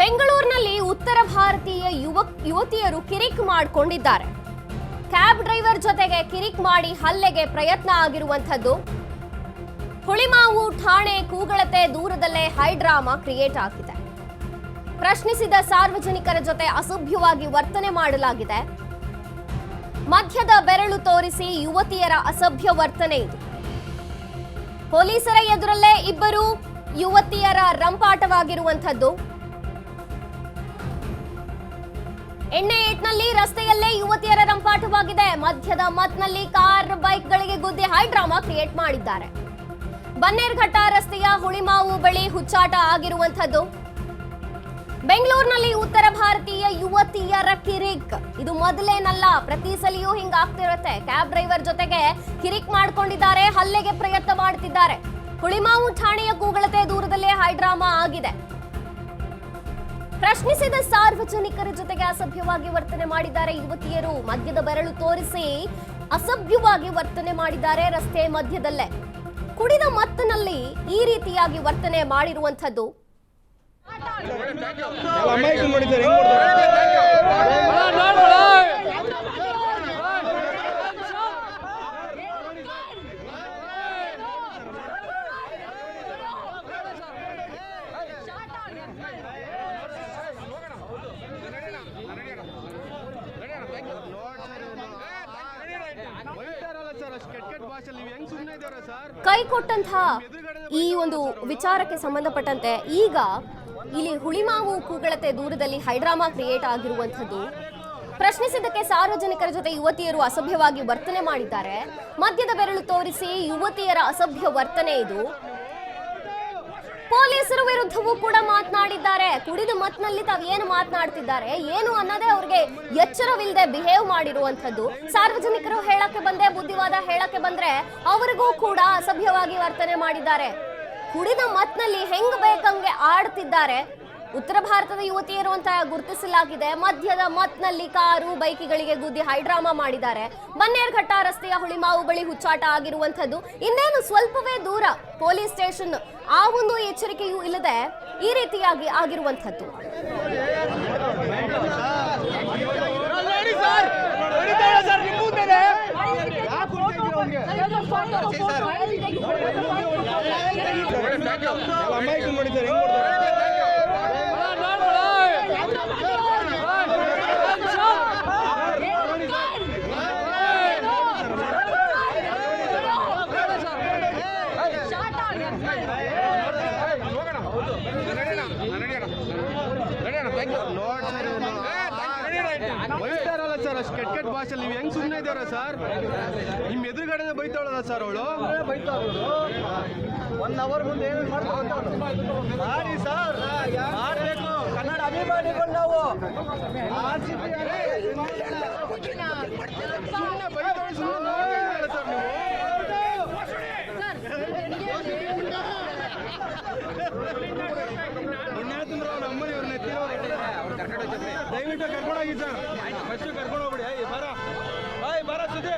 ಬೆಂಗಳೂರಿನಲ್ಲಿ ಉತ್ತರ ಭಾರತೀಯ ಯುವತಿಯರು ಕಿರಿಕ್ ಮಾಡಿಕೊಂಡಿದ್ದಾರೆ. ಕ್ಯಾಬ್ ಡ್ರೈವರ್ ಜೊತೆಗೆ ಕಿರಿಕ್ ಮಾಡಿ ಹಲ್ಲೆಗೆ ಪ್ರಯತ್ನ ಆಗಿರುವಂತದ್ದು. ಹುಳಿಮಾವು ಠಾಣೆ ಕೂಗಳತೆ ದೂರದಲ್ಲೇ ಹೈ ಡ್ರಾಮಾ ಕ್ರಿಯೇಟ್ ಆಗಿದೆ. ಪ್ರಶ್ನಿಸಿದ ಸಾರ್ವಜನಿಕರ ಜೊತೆ ಅಸಭ್ಯವಾಗಿ ವರ್ತನೆ ಮಾಡಲಾಗಿದೆ. ಮಧ್ಯದ ಬೆರಳು ತೋರಿಸಿ ಯುವತಿಯರ ಅಸಭ್ಯ ವರ್ತನೆ ಇದು. ಪೊಲೀಸರ ಎದುರಲ್ಲೇ ಇಬ್ಬರು ಯುವತಿಯರ ರಂಪಾಟವಾಗಿರುವಂತದ್ದು. ಎಣ್ಣೆ ಏಟ್ನಲ್ಲಿ ರಸ್ತೆಯಲ್ಲೇ ಯುವತಿಯರ ರಂಪಾಟವಾಗಿದೆ. ಮಧ್ಯದ ಮತ್ನಲ್ಲಿ ಕಾರ್ ಬೈಕ್ಗಳಿಗೆ ಗುದ್ದಿ ಹೈ ಡ್ರಾಮಾ ಕ್ರಿಯೇಟ್ ಮಾಡಿದ್ದಾರೆ. ಬನ್ನೇರ್ಘಟ್ಟ ರಸ್ತೆಯ ಹುಳಿಮಾವು ಬಳಿ ಹುಚ್ಚಾಟ ಆಗಿರುವಂತದ್ದು. ಬೆಂಗಳೂರಿನಲ್ಲಿ ಉತ್ತರ ಭಾರತೀಯ ಯುವತಿಯರ ಕಿರಿಕ್ ಇದು ಮೊದಲೇನಲ್ಲ, ಪ್ರತಿ ಸಲಿಯೂ ಹಿಂಗಾಗ್ತಿರುತ್ತೆ. ಕ್ಯಾಬ್ ಡ್ರೈವರ್ ಜೊತೆಗೆ ಕಿರಿಕ್ ಮಾಡ್ಕೊಂಡಿದ್ದಾರೆ, ಹಲ್ಲೆಗೆ ಪ್ರಯತ್ನ ಮಾಡುತ್ತಿದ್ದಾರೆ. ಹುಳಿಮಾವು ಠಾಣೆಯ ಕೂಗಳತೆ ದೂರದಲ್ಲೇ ಹೈ ಡ್ರಾಮಾ ಆಗಿದೆ. ಪ್ರಶ್ನಿಸಿದ ಸಾರ್ವಜನಿಕರ ಜೊತೆಗೆ ಅಸಭ್ಯವಾಗಿ ವರ್ತನೆ ಮಾಡಿದ್ದಾರೆ ಯುವತಿಯರು. ಮಧ್ಯದ ಬೆರಳು ತೋರಿಸಿ ಅಸಭ್ಯವಾಗಿ ವರ್ತನೆ ಮಾಡಿದ್ದಾರೆ ರಸ್ತೆ ಮಧ್ಯದಲ್ಲೇ. ಕುಡಿದ ಮತ್ತಿನಲ್ಲಿ ಈ ರೀತಿಯಾಗಿ ವರ್ತನೆ ಮಾಡಿರುವಂತದ್ದು. ಕೈ ಕೊಟ್ಟಂತಹ ಈ ಒಂದು ವಿಚಾರಕ್ಕೆ ಸಂಬಂಧಪಟ್ಟಂತೆ ಈಗ ಇಲ್ಲಿ ಹುಳಿಮಾವು ಕೂಗಳತೆ ದೂರದಲ್ಲಿ ಹೈಡ್ರಾಮಾ ಕ್ರಿಯೇಟ್ ಆಗಿರುವಂತದ್ದು. ಪ್ರಶ್ನಿಸಿದ್ದಕ್ಕೆ ಸಾರ್ವಜನಿಕರ ಜೊತೆ ಯುವತಿಯರು ಅಸಭ್ಯವಾಗಿ ವರ್ತನೆ ಮಾಡಿದ್ದಾರೆ. ಮಧ್ಯದ ಬೆರಳು ತೋರಿಸಿ ಯುವತಿಯರ ಅಸಭ್ಯ ವರ್ತನೆ ಇದು. ಪೊಲೀಸರ ವಿರುದ್ಧವೂ ಕೂಡ ಮಾತನಾಡಿದ್ದಾರೆ. ಕುಡಿದ ಮತ್ನಲ್ಲಿ ತಾವೇನು ಮಾತನಾಡ್ತಿದ್ದಾರೆ ಏನು ಅನ್ನೋದೇ ಅವ್ರಿಗೆ ಎಚ್ಚರವಿಲ್ಲದೆ ಬಿಹೇವ್ ಮಾಡಿರುವಂತದ್ದು. ಸಾರ್ವಜನಿಕರು ಹೇಳಕ್ಕೆ ಬಂದೆ, ಬುದ್ಧಿವಾದ ಹೇಳಕ್ಕೆ ಬಂದ್ರೆ ಅವರಿಗೂ ಕೂಡ ಅಸಭ್ಯವಾಗಿ ವರ್ತನೆ ಮಾಡಿದ್ದಾರೆ. ಕುಡಿದ ಮತ್ನಲ್ಲಿ ಹೆಂಗ್ ಬೇಕಂಗೆ ಆಡ್ತಿದ್ದಾರೆ. ಉತ್ತರ ಭಾರತದ ಯುವತಿಯರು ಅಂತ ಗುರುತಿಸಲಾಗಿದೆ. ಮಧ್ಯದ ಮತ್ನಲ್ಲಿ ಕಾರು ಬೈಕಿಗಳಿಗೆ ಗುದ್ದಿ ಹೈಡ್ರಾಮಾ ಮಾಡಿದ್ದಾರೆ. ಬನ್ನೇರ್ಘಟ್ಟ ರಸ್ತೆಯ ಹುಳಿಮಾವು ಬಳಿ ಹುಚ್ಚಾಟ ಆಗಿರುವಂತದ್ದು. ಇನ್ನೇನು ಸ್ವಲ್ಪವೇ ದೂರ ಪೊಲೀಸ್ ಸ್ಟೇಷನ್, ಆ ಒಂದು ಎಚ್ಚರಿಕೆಯೂ ಇಲ್ಲದೆ ಈ ರೀತಿಯಾಗಿ ಆಗಿರುವಂತದ್ದು. ಸರ್ ಅಷ್ಟು ಕೆಟ್ಟ ಭಾಷೆ ನೀವು ಹೆಂಗ್ ಸುಮ್ಮನೆ ಇದ್ದಾರ ಸರ್? ನಿಮ್ ಎದುರುಗಡೆ ಬೈತಾಳಲ್ಲ ಸರ್ ಅವಳು? 1 ಅವರ್ ಮುಂದೆ ಏನು ಮಾಡಿ ಸರ್, ಮಾಡಬೇಕು. ಕನ್ನಡ ಅಭಿಮಾನಿಗಳು ನಾವು. ದಯವಿಟ್ಟು ಕರ್ಕೊಂಡೋಗಿ ಸರ್, ಫಸ್ಟ್ ಕರ್ಕೊಂಡು ಹೋಗ್ಬಿಡಿ. ಬರ ಸುದ್ದಿ